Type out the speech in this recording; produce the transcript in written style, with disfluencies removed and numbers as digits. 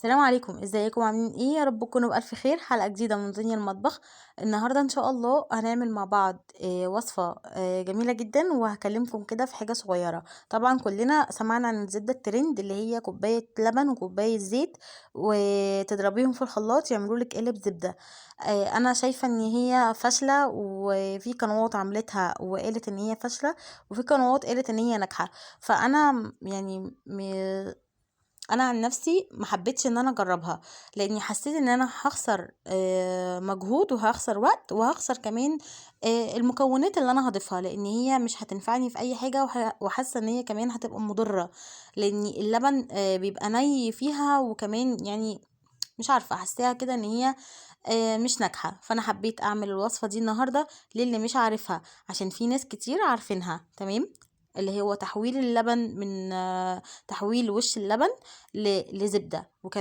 السلام عليكم، ازيكم عاملين ايه؟ يا رب تكونوا بألف خير. حلقة جديدة من دنيا المطبخ. النهاردة ان شاء الله هنعمل مع بعض وصفة جميلة جدا، وهكلمكم كده في حاجة صغيرة. طبعا كلنا سمعنا عن الزبدة الترند اللي هي كوباية لبن وكوباية زيت وتضربيهم في الخلاط يعملوا لك قالب زبدة. انا شايفة ان هي فاشلة، وفي قنوات عملتها وقالت ان هي فاشلة، وفي قنوات قالت ان هي ناجحة. فانا انا عن نفسي ما حبيتش ان انا اجربها، لاني حسيت ان انا هخسر مجهود، وهخسر وقت، وهخسر كمان المكونات اللي انا هضيفها، لان هي مش هتنفعني في اي حاجه، وحاسه ان هي كمان هتبقى مضره، لان اللبن بيبقى ني فيها، وكمان يعني مش عارفه، حاساها كده ان هي مش ناجحه. فانا حبيت اعمل الوصفه دي النهارده للي مش عارفها، عشان في ناس كتير عارفينها. تمام. اللي هو تحويل اللبن من تحويل وش اللبن لزبدة، وكمان